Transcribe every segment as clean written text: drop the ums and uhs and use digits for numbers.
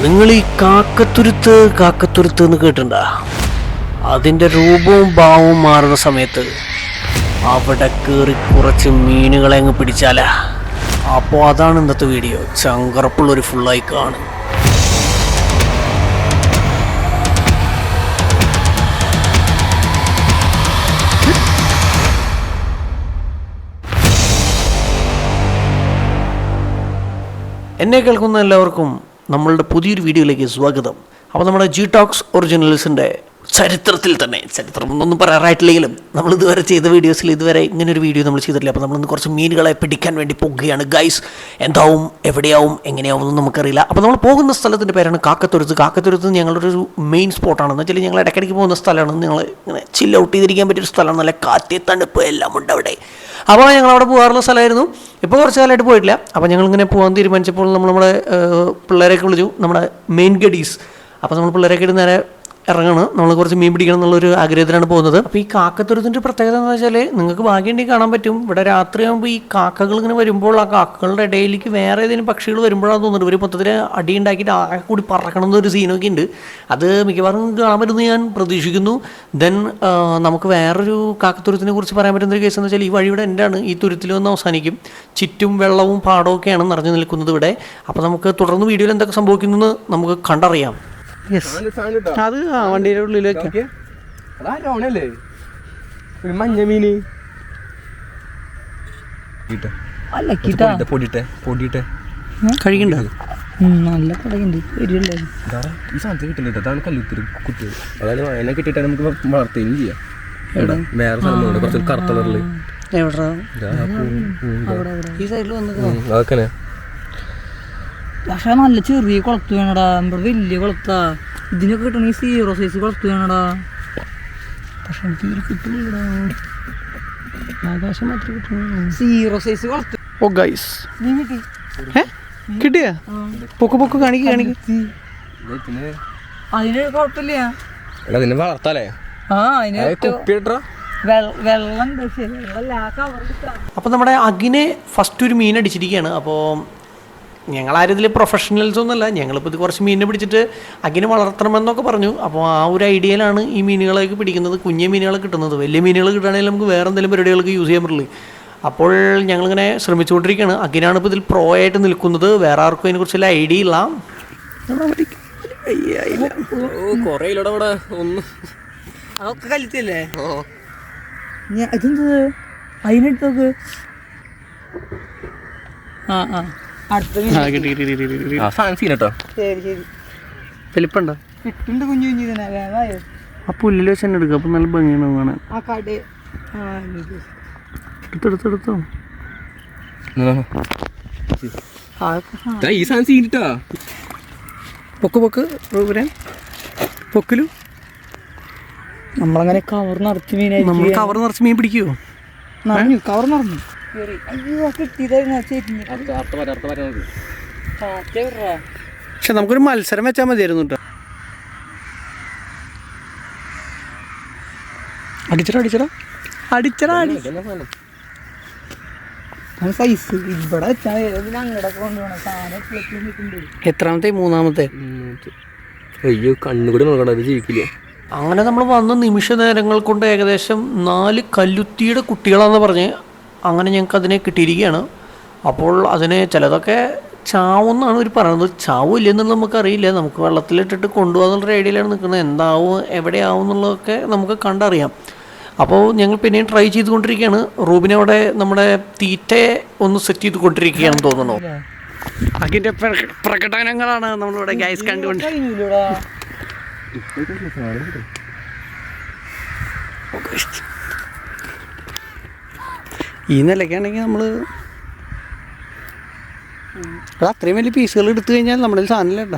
നിങ്ങൾ ഈ കാക്കത്തുരുത്ത് എന്ന് കേട്ടിട്ടുണ്ടോ? അതിൻ്റെ രൂപവും ഭാവവും മാറുന്ന സമയത്ത് അവിടെ കയറി കുറച്ച് മീനുകളെ അങ്ങ് പിടിച്ചാലാ. അപ്പോൾ അതാണ് ഇന്നത്തെ വീഡിയോ. ചങ്കറപ്പുള്ളൊരു ഫുള്ളായി കാണും. എന്നെ കേൾക്കുന്ന എല്ലാവർക്കും നമ്മളുടെ പുതിയൊരു വീഡിയോയിലേക്ക് സ്വാഗതം. അപ്പോൾ നമ്മുടെ ജി ടോക്സ് ഒറിജിനൽസിൻ്റെ ചരിത്രത്തിൽ തന്നെ, ചരിത്രം ഒന്നും പറയാറായിട്ടില്ലെങ്കിലും നമ്മൾ ഇതുവരെ ചെയ്ത വീഡിയോസിൽ ഇതുവരെ ഇങ്ങനൊരു വീഡിയോ നമ്മൾ ചെയ്തിട്ടില്ല. അപ്പോൾ നമ്മളിന്ന് കുറച്ച് മീനുകളെ പിടിക്കാൻ വേണ്ടി പോകുകയാണ് ഗൈസ്. എന്താവും, എവിടെയാവും, എങ്ങനെയാവും എന്നൊന്നും നമുക്കറിയില്ല. അപ്പോൾ നമ്മൾ പോകുന്ന സ്ഥലത്തിൻ്റെ പേരാണ് കാക്കത്തുരുത്ത്. കാക്കത്തുരുത്ത് ഞങ്ങളൊരു മെയിൻ സ്പോട്ടാണെന്ന് വെച്ചാൽ ഞങ്ങൾ ഇടയ്ക്കിടയ്ക്ക് പോകുന്ന സ്ഥലമാണ്. ഞങ്ങൾ ഇങ്ങനെ ചില്ല് ഔട്ട് ചെയ്തിരിക്കാൻ പറ്റിയൊരു സ്ഥലമാണ്. നല്ല കാറ്റ്, തണുപ്പ് എല്ലാം ഉണ്ട് അവിടെ. അപ്പോൾ ഞങ്ങൾ അവിടെ പോകാറുള്ള സ്ഥലമായിരുന്നു. ഇപ്പോൾ കുറച്ച് കാലമായിട്ട് പോയിട്ടില്ല. അപ്പോൾ ഞങ്ങളിങ്ങനെ പോകാൻ തീരുമാനിച്ചപ്പോൾ നമ്മുടെ പിള്ളേരെയൊക്കെ വിളിച്ചു, നമ്മുടെ മെയിൻ ഗഡീസ്. അപ്പോൾ നമ്മൾ പിള്ളേരൊക്കെ ഇട്ട് നേരെ ഇറങ്ങണം. നമ്മൾ കുറച്ച് മീൻ പിടിക്കണം എന്നുള്ളൊരു ആഗ്രഹത്തിലാണ് പോകുന്നത്. അപ്പോൾ ഈ കാക്കത്തുരുത്തിൻ്റെ പ്രത്യേകത എന്ന് വെച്ചാൽ നിങ്ങൾക്ക് ഭാഗ്യമുണ്ടെങ്കിൽ കാണാൻ പറ്റും. ഇവിടെ രാത്രിയാകുമ്പോൾ ഈ കാക്കകൾ ഇങ്ങനെ വരുമ്പോൾ ആ കാക്കകളുടെ ഇടയിലേക്ക് വേറെ ഏതെങ്കിലും പക്ഷികൾ വരുമ്പോഴാണ് തോന്നുന്നത് ഇവർ മൊത്തത്തിൽ അടി ഉണ്ടാക്കിയിട്ട് ആകെ കൂടി പറക്കണം എന്നൊരു സീനൊക്കെ ഉണ്ട്. അത് മിക്കവാറും കാണാൻ പറ്റുമെന്ന് ഞാൻ പ്രതീക്ഷിക്കുന്നു. ദെൻ നമുക്ക് വേറൊരു കാക്കത്തുരുത്തിനെ കുറിച്ച് പറയാൻ പറ്റുന്നൊരു കേസ് എന്ന് വെച്ചാൽ ഈ വഴിയുടെ എൻ്റാണ്. ഈ തുരുത്തിൽ വന്ന് അവസാനിക്കും. ചുറ്റും വെള്ളവും പാടവും ഒക്കെയാണ് നിറഞ്ഞു നിൽക്കുന്നത് ഇവിടെ. അപ്പോൾ നമുക്ക് തുടർന്ന് വീഡിയോയിൽ എന്തൊക്കെ സംഭവിക്കുന്നു എന്ന് നമുക്ക് കണ്ടറിയാം. അത് വണ്ടിയുടെ ഉള്ളിൽ മഞ്ഞ മീന് കഴിക്കണ്ട നല്ല കടയുണ്ട്. ഈ സാധനത്തിൽ കിട്ടുന്നില്ല. അതാണ് കല്ലുത്തിരി കുത്തിയത്. അതായത് അതിനെ കിട്ടിയിട്ട് നമുക്ക് വളർത്തുകയും ചെയ്യാം. വേറെ സ്ഥലം കുറച്ച് കറുത്ത കളറില് ഈ സൈഡിൽ വന്നത് അതൊക്കെ. പക്ഷെ നല്ല ചെറിയ കുളത്ത് വേണടാ, വലിയ കുളത്താ. ഇതിനൊക്കെ കിട്ടണ ഈ സീറോ സൈസ് കുളത്ത് വേണടാ. പക്ഷെ എനിക്ക് ഇതിൽ കിട്ടുന്നില്ലടാ. ആകാശം മാത്രമേ കിട്ടുന്നു. സീറോ സൈസ് കുളത്ത്. ഓ ഗൈസ്, കിട്ടിയ പൊക്ക് കാണിക്ക്. അതിന് കുഴപ്പമില്ല. അതിനെ വളർത്താലേ. ആ അതിന് വെള്ളം. അപ്പോൾ നമ്മുടെ അഗിനെ ഫസ്റ്റ് ഒരു മീൻ അടിച്ചിരിക്കുകയാണ്. അപ്പോൾ ഞങ്ങളാരും ഇതിൽ പ്രൊഫഷണൽസ് ഒന്നുമല്ല. ഞങ്ങളിപ്പോൾ ഇത് കുറച്ച് മീനിനെ പിടിച്ചിട്ട് അഗിനെ വളർത്തണമെന്നൊക്കെ പറഞ്ഞു. അപ്പോൾ ആ ഒരു ഐഡിയയിലാണ് ഈ മീനുകളൊക്കെ പിടിക്കുന്നത്. കുഞ്ഞു മീനുകളെ കിട്ടുന്നത്. വലിയ മീനുകൾ കിട്ടുകയാണെങ്കിൽ നമുക്ക് വേറെ എന്തെങ്കിലും പരിപാടികൾക്ക് യൂസ് ചെയ്യാൻ പറ്റില്ല. അപ്പോൾ ഞങ്ങളിങ്ങനെ ശ്രമിച്ചുകൊണ്ടിരിക്കുകയാണ്. അഗിനാണ് ഇപ്പോൾ ഇതിൽ പ്രോ ആയിട്ട് നിൽക്കുന്നത്. വേറെ ആർക്കും അതിനെക്കുറിച്ചുള്ള ഐഡിയ ഇല്ല. അതൊക്കെ കലിത്തല്ലേ? ഇതെന്ത് അതിനെടുത്തോക്ക്. വലിപ്പുണ്ടോ? കിട്ടുന്നുണ്ട് കുഞ്ഞു കുഞ്ഞു തന്നെ. വേഗമായോ ആ പുല്ലിൽ വെച്ച് തന്നെ എടുക്കുക. അപ്പം നല്ല ഭംഗിയാണ് കാണാൻ. ആ കട എടുത്തെടുത്തെടുത്തോ. ഈ സാധനം സീനിട്ടാ. പൊക്ക് പൊക്കിലും നമ്മളങ്ങനെ കവർ നിറച്ച് മീനായി. നമ്മൾ കവർ നിറച്ച് മീൻ പിടിക്കുമോ? നിറഞ്ഞു, കവർ നിറഞ്ഞു. അയ്യോ കിട്ടിയതായിരുന്നു. പക്ഷെ നമുക്കൊരു മത്സരം വെച്ചാൽ മതിയായിരുന്നു കേട്ടോ. അടിച്ചടാ. സൈസ് ഇവിടെ അങ്ങടെ കൊണ്ടുപോകണം. സാധനം എത്രാമത്തെ? മൂന്നാമത്തെ. അയ്യോ കണ്ണുകൂടി നോക്കണ്ട, അത് ജീവിക്കില്ല. അങ്ങനെ നമ്മൾ വന്ന നിമിഷ നേരങ്ങൾ കൊണ്ട് ഏകദേശം 4 കല്ലുത്തിയുടെ കുട്ടികളാണെന്ന് പറഞ്ഞ് അങ്ങനെ ഞങ്ങൾക്ക് അതിനെ കിട്ടിയിരിക്കുകയാണ്. അപ്പോൾ അതിനെ ചിലതൊക്കെ ചാവുമെന്നാണ് ഇവർ പറയുന്നത്. ചാവില്ല എന്നുള്ളത് നമുക്കറിയില്ല. നമുക്ക് വെള്ളത്തിലിട്ടിട്ട് കൊണ്ടുപോകാന്നുള്ള ഐഡിയയിലാണ് നിൽക്കുന്നത്. എന്താവും, എവിടെയാവും എന്നുള്ളതൊക്കെ നമുക്ക് കണ്ടറിയാം. അപ്പോൾ ഞങ്ങൾ പിന്നെയും ട്രൈ ചെയ്തുകൊണ്ടിരിക്കുകയാണ്. റൂബിനെ അവിടെ നമ്മുടെ തീറ്റയെ ഒന്ന് സെറ്റ് ചെയ്തുകൊണ്ടിരിക്കുകയാണെന്ന് തോന്നുന്നു. അതിൻ്റെ പ്രകടനങ്ങളാണ് നമ്മളിവിടെ ഗൈസ് കണ്ടുകൊണ്ട്. ഈ നിലയ്ക്കാണെങ്കിൽ നമ്മൾ അത്രയും വലിയ പീസുകൾ എടുത്തു കഴിഞ്ഞാൽ നമ്മുടെ സാധനമില്ല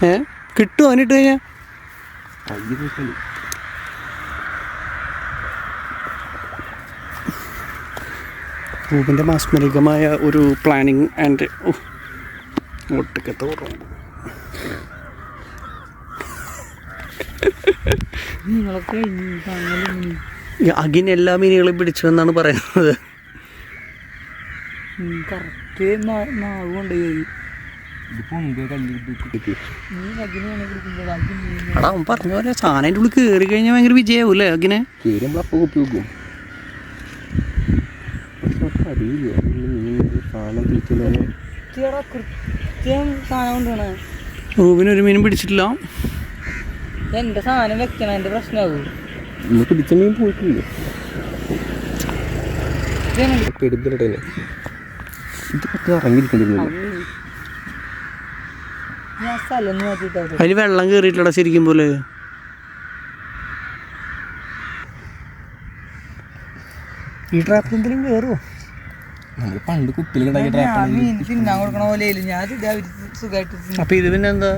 കേട്ടോ. കിട്ടുമോ അവനിട്ട് കഴിഞ്ഞാൽ? റൂബിൻ്റെ മാസ്മരികമായ ഒരു പ്ലാനിങ് ആൻഡ് ഒട്ടുക്കത്തെ ഓർമ്മ. അഗിൻ എല്ലാ മീനുകളും പിടിച്ചു എന്നാണ് പറയുന്നത്. കറക്റ്റ് നാവ് കൊണ്ടുപോയി. ഇതിപ്പോ മുമ്പേ കല്ല് കിട്ടി. എടാ അവൻ പറഞ്ഞ പോലെ സാധനം അതിൻ്റെ ഉള്ളിൽ കയറി കഴിഞ്ഞാൽ ഭയങ്കര വിജയമാവും അല്ലേ അങ്ങനെ കയറി നമ്മൾ അപ്പോൾ കുപ്പി വെക്കും. അറിയില്ല സാധനം തിരിച്ചു റൂബിനൊരു മീനും പിടിച്ചിട്ടില്ല. എന്റെ സാധനം വെക്കണം, എന്റെ പ്രശ്നമാകും. ഇന്ന് പിടിച്ച മീൻ പോയിട്ടില്ല. എടുത്തിട്ടെ ഇത് പറ്റി ഇറങ്ങിയിരിക്കണ്ടിരുന്നില്ല. ഞാൻ സ്ഥലം മാറ്റിട്ടോ. അതിൽ വെള്ളം കയറിയിട്ടില്ല ശരിക്കും പോലെ. ഈ ട്രാപ്പിൽ എന്തെങ്കിലും കയറുമോ? നമ്മൾ പണ്ട് കുപ്പിയിൽ മീൻ തിന്നാൻ കൊടുക്കണ പോലെ ഞാൻ സുഖമായിട്ട്. അപ്പൊ ഇത് പിന്നെ എന്താ,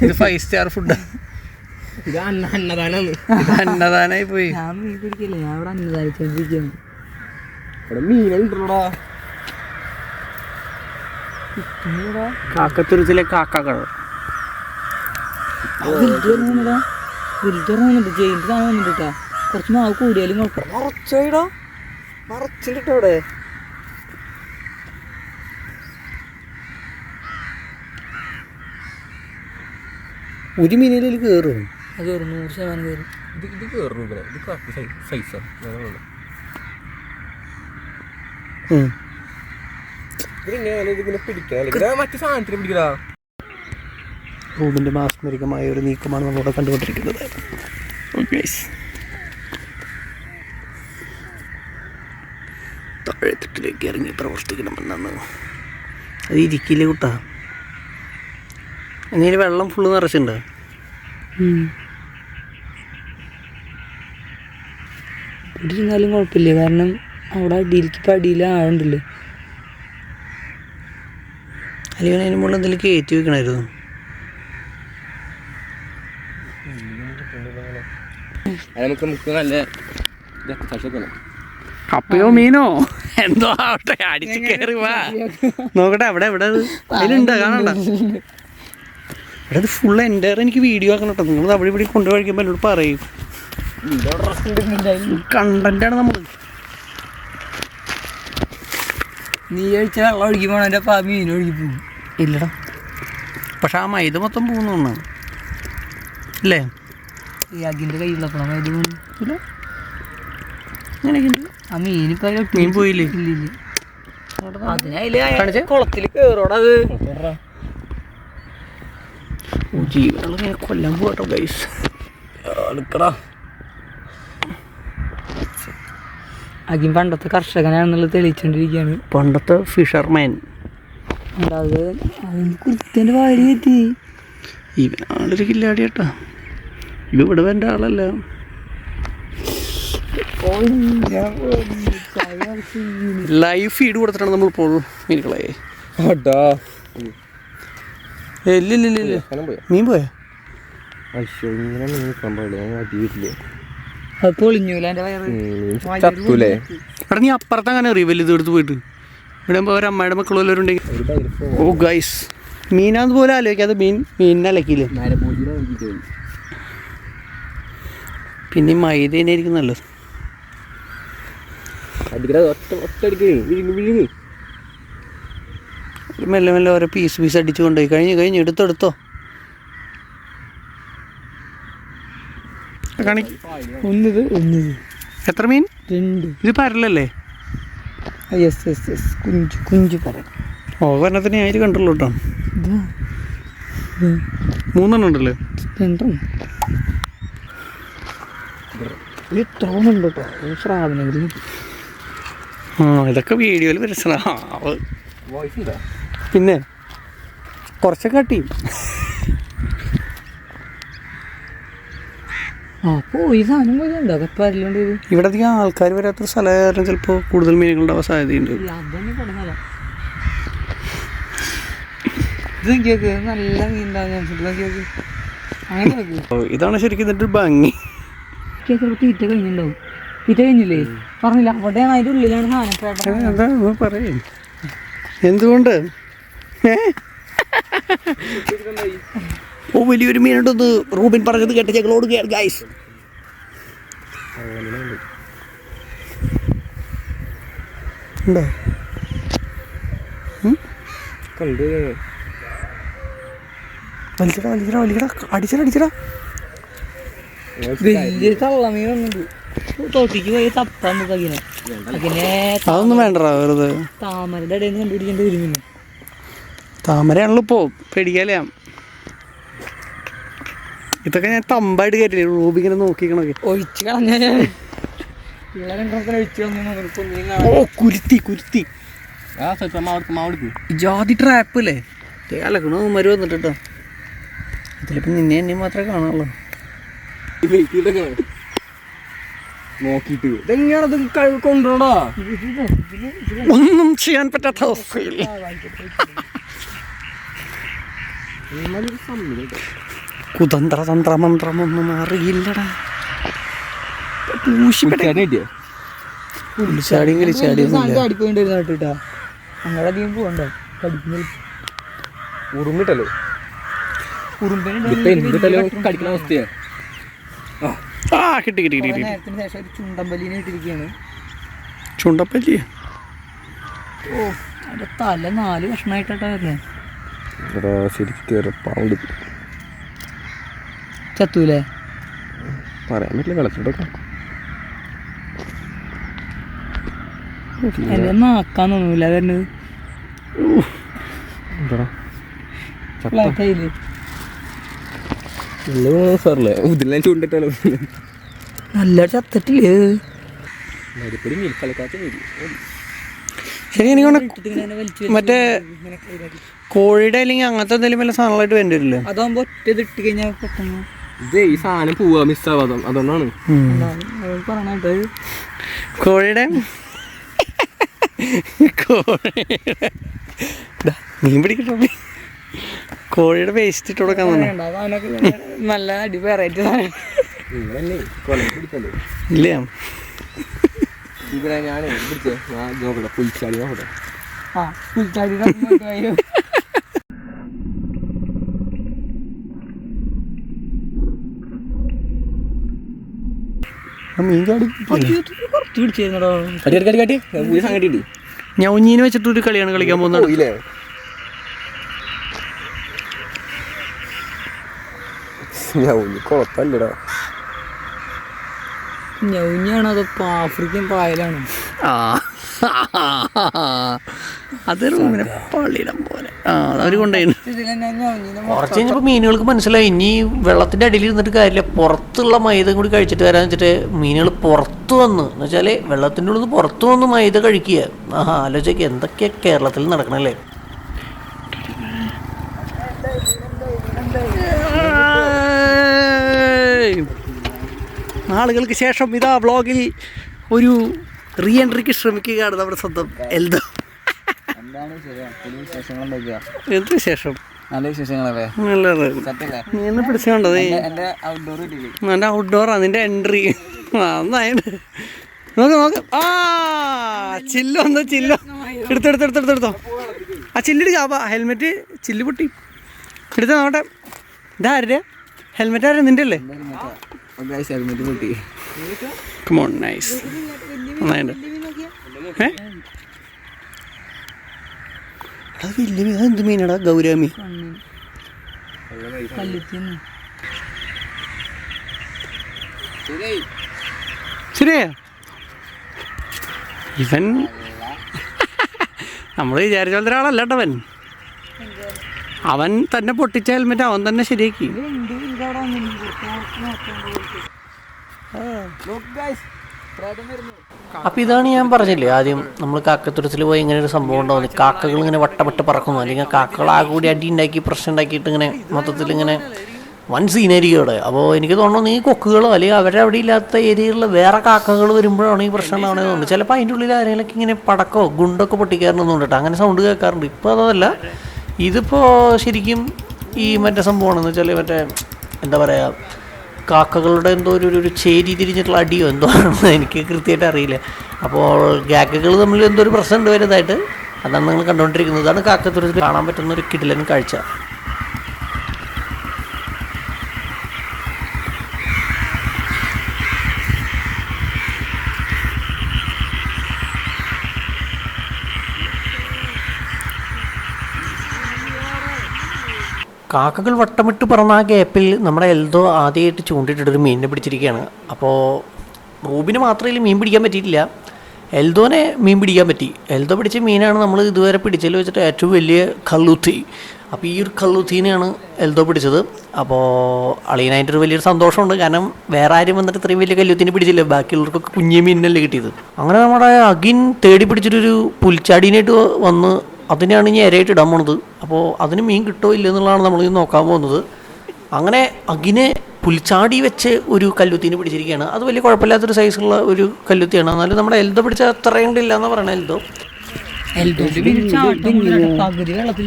ഇത് 5 സ്റ്റാർ ഫുഡാ. ഇത് അന്നദാനാണ്. അന്നദാനായി പോയി. ഞാൻ മീൻ പിടിക്കില്ല, ഞാൻ ഇവിടെ അന്നദാനിച്ചോണ്ടിരിക്കുകയാണ്. ഇവിടെ മീനുണ്ടല്ലോടാ. കാക്കത്തുരുത്തിലെ കാക്കകൾ വലുതൊരെണ്ണം ജയിലിന്റെ സാധനം വന്നിട്ടാ. കുറച്ച് മാവ് കൂടിയാലും കുഴപ്പം. മറച്ചോയിടാ, മറച്ചിട്ടോ അവിടെ. ഒരു മീനിൽ കയറും. അത് കയറും, 100% കയറും. ഇത് കയറും. ഇത് കറക്റ്റ് സൈസാണ്. ഇതിങ്ങനെ പിടിക്കാം, മറ്റു സാധനത്തിന് പിടിക്കലാ. റൂബിൻ്റെ മാസ്മരികമായ ഒരു നീക്കമാണ് നമ്മളിവിടെ കണ്ടുകൊണ്ടിരിക്കുന്നത്. താഴെത്തട്ടിലേക്ക് ഇറങ്ങി പ്രവർത്തിക്കണമെന്നാണ്. അത് ഇരിക്കില്ലേ കുട്ടാ. അതിന് വെള്ളം ഫുള്ള് നിറച്ചിട്ടുണ്ട്. പിടിച്ചിരുന്നാലും കുഴപ്പമില്ല, കാരണം അവിടെ അടിയിലേക്ക് ഇപ്പം അടിയിൽ ആഴുണ്ടല്ലോ. അല്ലെങ്കിൽ അതിന് മുകളിൽ എന്തെങ്കിലും കയറ്റി വെക്കണമായിരുന്നു. നമുക്ക് നല്ല കപ്പയോ മീനോ എന്തോ ആവട്ടെ, അടിച്ച് കയറി വാ. നോക്കട്ടെ അവിടെ എവിടെ അതിലുണ്ട്, കാണണ്ട. ഇവിടെ ഇത് ഫുൾ എൻ്റെ എനിക്ക് വീഡിയോ ആക്കണം കേട്ടോ. നിങ്ങൾ അവിടെ ഇവിടെ കൊണ്ടു കഴിക്കുമ്പോൾ എന്നോട് പറയും. കണ്ടന്റാണ് നമ്മൾ. നീ കഴിച്ച വെള്ളം ഒഴുകി പോകണം, എൻ്റെ മീൻ ഒഴുകി പോകും. ഇല്ലടാ, പക്ഷെ ആ മൈദ മൊത്തം പോകുന്നു അല്ലേ? ഈ അഗിൻ്റെ കയ്യിലുള്ളപ്പോൾ മൈദ പോകുന്നു. അങ്ങനെയൊക്കെ ആ മീനിപ്പോൾ മീൻ പോയില്ലേ? അതിനതിൽ കുളത്തിൽ കയറോടാ. അത് ജീവനുള്ളതിനെ കൊല്ലാൻ പോകട്ടോ ഗൈസ്. അഗിൻ പണ്ടത്തെ കർഷകനാണെന്നുള്ളത് തെളിയിച്ചോണ്ടിരിക്കുകയാണ്. പണ്ടത്തെ ഫിഷർമാൻ. അത് അതിന് കുരുത്തൻ്റെ വാരി കയറ്റി. ഇവനാളൊരു കില്ലാടി കേട്ടാ. ഇത് ഇവിടെ വേണ്ട ആളല്ല. ലൈവ് ഫീഡ് കൊടുത്തിട്ടാണ് നമ്മൾ ഇപ്പോൾ മീനുകളെ. ഇല്ല മീൻ പോയാ അത് പൊളിഞ്ഞൂല എൻ്റെ വയറ്. ചത്തൂലേ? നീ അപ്പുറത്ത് അങ്ങനെ അറിയും വലുത് എടുത്ത് പോയിട്ട്. ഇവിടെ ആകുമ്പോൾ ഒരു അമ്മയുടെ മക്കൾ വല്ലവരും ഉണ്ടെങ്കിൽ. ഓ ഗൈസ്, മീനാന്ന് പോലെ ആലോചിക്കാതെ മീനിനലക്കില്ലേ. പിന്നെ മൈദ തന്നെയായിരിക്കും നല്ലത്. മെല്ലെ മെല്ലെ ഓരോ പീസ് അടിച്ചു കൊണ്ടുപോയി. കഴിഞ്ഞ് എടുത്തോ. ഒന്നത് എത്ര മീൻ? 2. ഇത് പരലല്ലേ? യെസ് കുഞ്ചു പരൽ. ഓ ഒരെണ്ണത്തിന് ഞാൻ കണ്ടുള്ളൂ കേട്ടോ. 3 ഉണ്ടല്ലേ? 2 ഇത്ര ഉണ്ട് കേട്ടോ. ശ്രാവണത്തിൽ ഇതൊക്കെ വീഡിയോയിൽ വരച്ചാ. പിന്നെ കുറച്ചൊക്കെ കട്ടിയും. പോയി സാധനം പോയിട്ടുണ്ട്. അതൊക്കെ അല്ലാണ്ട് ഇവിടെ അധികം ആൾക്കാർ വരാത്തൊരു സ്ഥലം ചിലപ്പോൾ കൂടുതൽ മീനുകളുടെ സാധ്യതയുണ്ട്. അതന്നെ പെടുന്നല്ല. ഇത് നോക്കിയൊക്കെ നല്ല മീനുണ്ടാവും. അങ്ങനെ ഇതാണ് ശരിക്കും ഇതിൻ്റെ ഒരു ഭംഗി. ചിലപ്പോൾ തീറ്റ കഴിഞ്ഞിട്ടുണ്ടാവും. തീറ്റ കഴിഞ്ഞില്ലേ പറഞ്ഞില്ല, അവിടെയാണ് അതിൻ്റെ ഉള്ളിലാണ് സാധനം. എന്താ പറയേ എന്തുകൊണ്ട്? ഓ വലിയൊരു മീനുണ്ടെന്ന് റൂബിൻ പറഞ്ഞത് കേട്ട് ഞങ്ങളോട് ഗൈസ്. ഉണ്ടോ? വലിച്ചടാ വലിച്ചടാ വലിക്കടാ അടിച്ചടാ അടിച്ചടാ. വലിയ തള്ളമീൻ വന്നിട്ട് തോട്ടിക്ക് പോയി തപ്പാൻ നോക്കിനെ അതിനെ അതൊന്നും വേണ്ടടാ വെറുതെ. താമരയുടെ ഇടയിൽ നിന്ന് കണ്ടുപിടിക്കേണ്ടി വരും പിന്നെ. താമരയാണല്ലോ ഇപ്പോൾ പേടിക്കാലേ. ഇതൊക്കെ ഞാൻ തമ്പായിട്ട് കയറ്റില്ലേ റൂബിങ്ങനെ നോക്കിക്കണൊക്കെ. ഒഴിച്ച് കളഞ്ഞ ഒഴിച്ച് കളഞ്ഞ ഓ കുരുത്തി കുരുത്തി മാവെടുക്കും. ജാതി ട്രാപ്പ് അല്ലേ അലക്കണമാര് വന്നിട്ട് കേട്ടോ. ഇതിലിപ്പോൾ നിന്നെ എന്നെ മാത്രമേ കാണാനുള്ളൂ. നോക്കിയിട്ട് ഇതെങ്ങനെയാണത് കൊണ്ടുപോടാ. ഒന്നും ചെയ്യാൻ പറ്റാത്ത അവസ്ഥയിൽ. കുതന്ത്ര തന്ത്ര മന്ത്രമൊന്നും അറിയില്ലടാ. വിളിച്ചാടിയും കളിച്ചാടിയും അടിപ്പോയിണ്ടായിരുന്നു കേട്ടോ. അങ്ങനെ അധികം പോകണ്ടോ കടിക്കുന്ന ഉറുമ്പിട്ടല്ലോ കടിക്കുന്ന അവസ്ഥയാ. ആ കിട്ടി കിട്ടി കിട്ടി. നേരത്തിന് ശേഷം ഒരു ചുണ്ടമ്പല്ലിനെ ഇട്ടിരിക്കുകയാണ്. ചുണ്ടപ്പല്ലി ഓ അതിന്റെ തല 4 കഷ്ണമായിട്ടാ വരുന്നത്. ശരിക്കും ചത്തൂലേ പറയാൻ പറ്റില്ല. കളിച്ചിട്ടൊക്കെ എന്റെ നാക്കാൻ തോന്നൂല വരുന്നത്. ഫ്ലാറ്റായില്ലേ സാറല്ലേ ഇതിലെല്ലാം ചൂണ്ടിട്ടാലോ. നല്ല ചത്തിട്ടില്ലേ ശരി. എനിക്ക് മറ്റേ കോഴിയുടെ അല്ലെങ്കിൽ അങ്ങനത്തെ എന്തെങ്കിലും വല്ല സാധനങ്ങളായിട്ട് വേണ്ടി വരില്ലേ? അതാകുമ്പോ ഒറ്റ ഇട്ട് കഴിഞ്ഞാൽ പെട്ടെന്ന് ഇതേ ഈ സാധനം പോവാ മിസ്സാവാതെ അതുകൊണ്ടാണ് പറയണത്. കോഴിയുടെ മീൻ പിടിക്കട്ടോ. കോഴിയുടെ വേസ്റ്റ് ഇട്ട് കൊടുക്കാൻ തന്നെ നല്ല അടി വെറൈറ്റി സാധനം ഇല്ല. ഇവിടെ ഞാൻ പിടിച്ചേ ഞാൻ നോക്കട്ടെ പുൽച്ചാടി നോക്കട്ടെ. ആ പുൽച്ചാടി മീൻ ചാടി കുറച്ച് പിടിച്ചിരുന്നോ. ഞാൻ ഉഞ്ഞീനെ വെച്ചിട്ടൊരു കളിയാണ് കളിക്കാൻ പോകുന്നത്. കുഴപ്പമില്ലടാ. ഞൗഞ്ഞാണ് അതിപ്പോ ആഫ്രിക്കൻ പായലാണ്. ആ അത് റൂമിനെ പള്ളിയിടം പോലെ അവർ കൊണ്ടുപോയി. കുറച്ച് കഴിഞ്ഞപ്പോൾ മീനുകൾക്ക് മനസ്സിലായി ഇനി വെള്ളത്തിൻ്റെ അടിയിൽ ഇരുന്നിട്ട് കാര്യമില്ല, പുറത്തുള്ള മൈദ കൂടി കഴിച്ചിട്ട് വരാന്ന് വെച്ചിട്ട് മീനുകൾ പുറത്തു വന്ന് എന്ന് വെച്ചാൽ വെള്ളത്തിൻ്റെ ഉള്ളിൽ നിന്ന് പുറത്തു വന്ന് മൈദ കഴിക്കുക. ആലോചിക്കുക എന്തൊക്കെയാണ് കേരളത്തിൽ നടക്കണല്ലേ. നാളുകൾക്ക് ശേഷം ഇതാ വ്ളോഗിൽ ഒരു റീ എൻട്രിക്ക് ശ്രമിക്കുകയാണ് നമ്മുടെ സ്വന്തം എൽദോ. എന്ത് വിശേഷം? നല്ല വിശേഷങ്ങളല്ലേ? നല്ലത്. നീ എന്നെ പിടിച്ചോണ്ടത് എൻ്റെ ഔട്ട്ഡോറാ നിന്റെ എൻട്രി. നന്നായിട്ട് നോക്ക് നോക്ക്. ആ ചില്ല് വന്ന് ചില്ല് എടുത്തോ. ആ ചില്ലെടുക്ക. ഹെൽമെറ്റ് ചില്ല് പൊട്ടി എടുത്ത നോട്ടെ. ഇതാരുടെ ഹെൽമെറ്റ്? ആരാ നിന്റെ അല്ലേ? Come on, nice. നന്നായിട്ട്. അത് വലിയ മീൻ. അതെന്ത് മീനാടാ? ഗൗരാമി. ശരിയാ. ഇവൻ നമ്മൾ വിചാരിച്ച പോലത്തെ ഒരാളല്ല കേട്ടോ അവൻ. അവൻ തന്നെ പൊട്ടിച്ച ഹെൽമെറ്റ് അവൻ തന്നെ ശരിയാക്കി. അപ്പം ഇതാണ് ഞാൻ പറഞ്ഞില്ലേ ആദ്യം നമ്മൾ കാക്കത്തുരത്തിൽ പോയി ഇങ്ങനെ ഒരു സംഭവം ഉണ്ടാവും. കാക്കകൾ ഇങ്ങനെ വട്ടപ്പെട്ട് പറക്കുന്നു, അല്ലെങ്കിൽ കാക്കകൾ ആ കൂടി അടി ഉണ്ടാക്കി പ്രശ്നം ഉണ്ടാക്കിയിട്ട് ഇങ്ങനെ മൊത്തത്തിൽ ഇങ്ങനെ വൻ സീനായിരിക്കും അവിടെ. അപ്പോൾ എനിക്ക് തോന്നുന്നു ഈ കൊക്കുകളോ അല്ലെങ്കിൽ അവരുടെ അവിടെ ഇല്ലാത്ത ഏരിയകളിൽ വേറെ കാക്കകൾ വരുമ്പോഴാണ് ഈ പ്രശ്നം ഉണ്ടാവണമെന്ന് തോന്നുന്നു. ചിലപ്പോൾ അതിൻ്റെ ഉള്ളിൽ ആരെങ്കിലൊക്കെ ഇങ്ങനെ പടക്കോ ഗുണ്ടൊക്കെ പൊട്ടിക്കാറുണ്ടെന്ന് കേട്ടോ, അങ്ങനെ സൗണ്ട് കേൾക്കാറുണ്ട്. ഇപ്പോൾ അതല്ല, ഇതിപ്പോൾ ശരിക്കും ഈ മറ്റേ സംഭവമാണെന്ന് വെച്ചാൽ മറ്റേ എന്താ പറയുക, കാക്കകളുടെ എന്തോ ഒരു ചേരി തിരിഞ്ഞിട്ടുള്ള അടിയോ എന്തോ ആണെന്ന് എനിക്ക് കൃത്യമായിട്ട് അറിയില്ല. അപ്പോൾ കാക്കകൾ തമ്മിൽ എന്തോ ഒരു പ്രശ്നം ഉണ്ട് വരുന്നതായിട്ട്. അതാണ് നിങ്ങൾ കണ്ടുകൊണ്ടിരിക്കുന്നത്. അതാണ് കാക്കത്തുരത്തിൽ കാണാൻ പറ്റുന്ന ഒരു കിടിലൻ കാഴ്ച. കാക്കകൾ വട്ടമിട്ട് പറന്ന ആ ഗ്യാപ്പിൽ നമ്മുടെ എൽദോ ആദ്യമായിട്ട് ചൂണ്ടിയിട്ടൊരു മീനിനെ പിടിച്ചിരിക്കുകയാണ്. അപ്പോൾ റൂബിന് മാത്രമേ മീൻ പിടിക്കാൻ പറ്റിയിട്ടില്ല, എൽദോനെ മീൻ പിടിക്കാൻ പറ്റി. എൽദോ പിടിച്ച മീനാണ് നമ്മൾ ഇതുവരെ പിടിച്ചതിൽ വെച്ചിട്ട് ഏറ്റവും വലിയ കല്ലൂത്തി. അപ്പോൾ ഈ ഒരു കല്ലൂത്തീനെയാണ് എൽദോ പിടിച്ചത്. അപ്പോൾ അളിയനായിട്ടൊരു വലിയൊരു സന്തോഷമുണ്ട്, കാരണം വേറെ ആരും വന്നിട്ട് ഇത്രയും വലിയ കല്ലൂത്തിനെ പിടിച്ചില്ല, ബാക്കിയുള്ളവർക്കൊക്കെ കുഞ്ഞു മീനിനല്ലേ കിട്ടിയത്. അങ്ങനെ നമ്മുടെ അഗിൻ തേടി പിടിച്ചിട്ടൊരു പുൽച്ചാടീനായിട്ട് വന്ന് അതിനെയാണ് ഇനി ഇരയായിട്ട് ഇടാൻ പോണത്. അപ്പോൾ അതിന് മീൻ കിട്ടുമോ ഇല്ലെന്നുള്ളതാണ് നമ്മൾ നോക്കാൻ പോകുന്നത്. അങ്ങനെ അഗിനെ പുൽച്ചാടി വെച്ച് ഒരു കല്ലുത്തീനെ പിടിച്ചിരിക്കുകയാണ്. അത് വലിയ കുഴപ്പമില്ലാത്തൊരു സൈസുള്ള ഒരു കല്ലുത്തിയാണ്. എന്നാലും നമ്മുടെ എൽദോ പിടിച്ച അത്രയും ഇല്ല എന്ന് പറയണത്. പകുതി വെള്ളത്തിൽ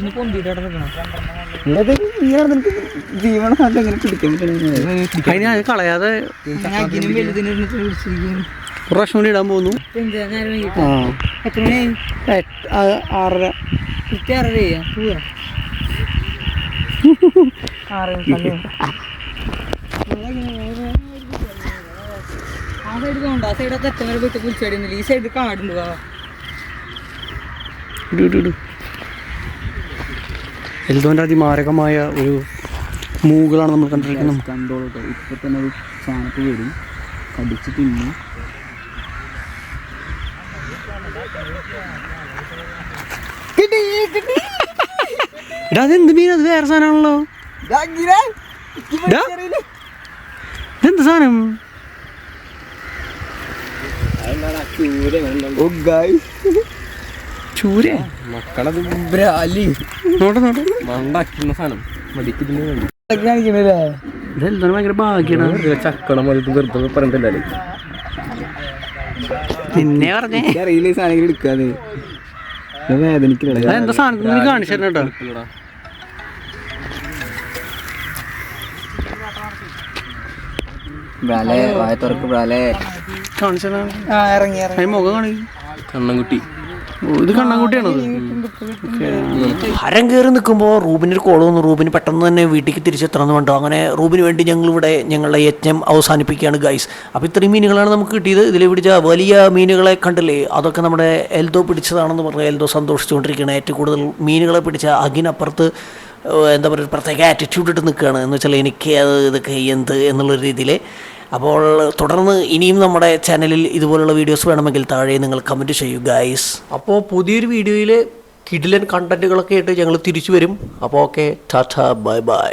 അതിന് കളയാതെ പ്രാവശ്യം ഇടാൻ പോകുന്നു. 6:30 ആ സൈഡ് പോകണ്ട, ആ സൈഡ് തെറ്റം വരെ പോയിട്ട് പുൽച്ചാടി ഒന്നുമില്ല, ഈ സൈഡ് കാടുണ്ട്. എൽദോൻ്റെ അതിമാരകമായ ഒരു മൂകളാണ് നമ്മൾ കണ്ടിരിക്കുന്നത്. കണ്ടോളൂ, ഇപ്പൊ തന്നെ ഒരു സാധനത്ത് വരും, കടിച്ച് തിന്നു. എടാ അതെന്ത് മീൻ? അത് വേറെ സാധനമാണല്ലോ. എന്ത് സാധനം? ചൂര മക്കളത് മണ്ടാക്കുന്ന സാധനം ഇതെന്താണ് ഭയങ്കര ഭാഗ്യമാണ്. ചക്കണം അത് വെറുതെ പറഞ്ഞിട്ടില്ലേ, നിന്നെ പറഞ്ഞേ അറിയില്ല ഈ സാധനം എടുക്കാതെ വേദനിക്കില്ല. എന്താ സാധനത്തിന് കാണിച്ചു തരണം കേട്ടോ. മുഖം കാണി. കണ്ണൻകുട്ടി. ഇത് കണ്ണൻകുട്ടിയാണത്. ഹരം കയറി നിൽക്കുമ്പോൾ റൂബിനൊരു കോൾ വന്നു. റൂബിന് പെട്ടെന്ന് തന്നെ വീട്ടിലേക്ക് തിരിച്ചെത്തണമെന്ന് വേണ്ടോ. അങ്ങനെ റൂബിന് വേണ്ടി ഞങ്ങളിവിടെ ഞങ്ങളുടെ യജ്ഞം അവസാനിപ്പിക്കുകയാണ് ഗൈസ്. അപ്പോൾ ഇത്രയും മീനുകളാണ് നമുക്ക് കിട്ടിയത്. ഇതിൽ പിടിച്ച വലിയ മീനുകളെ കണ്ടില്ലേ, അതൊക്കെ നമ്മുടെ എൽദോ പിടിച്ചതാണെന്ന് പറഞ്ഞാൽ എൽദോ സന്തോഷിച്ചുകൊണ്ടിരിക്കുകയാണ്. ഏറ്റവും കൂടുതൽ മീനുകളെ പിടിച്ച അഗിനപ്പുറത്ത് എന്താ പറയുക, പ്രത്യേക ആറ്റിറ്റ്യൂഡ് ഇട്ട് നിൽക്കുകയാണ്. എന്ന് വെച്ചാൽ എനിക്ക് അത് ഇതൊക്കെ എന്ത് എന്നുള്ളൊരു രീതിയിൽ. അപ്പോൾ തുടർന്ന് ഇനിയും നമ്മുടെ ചാനലിൽ ഇതുപോലുള്ള വീഡിയോസ് വേണമെങ്കിൽ താഴെ നിങ്ങൾ കമൻറ്റ് ചെയ്യൂ ഗൈസ്. അപ്പോൾ പുതിയൊരു വീഡിയോയിൽ കിടിലൻ കണ്ടൻറ്റുകളൊക്കെ ആയിട്ട് ഞങ്ങൾ തിരിച്ചു വരും. അപ്പോൾ ഓക്കെ, ടാറ്റ, ബൈ ബൈ.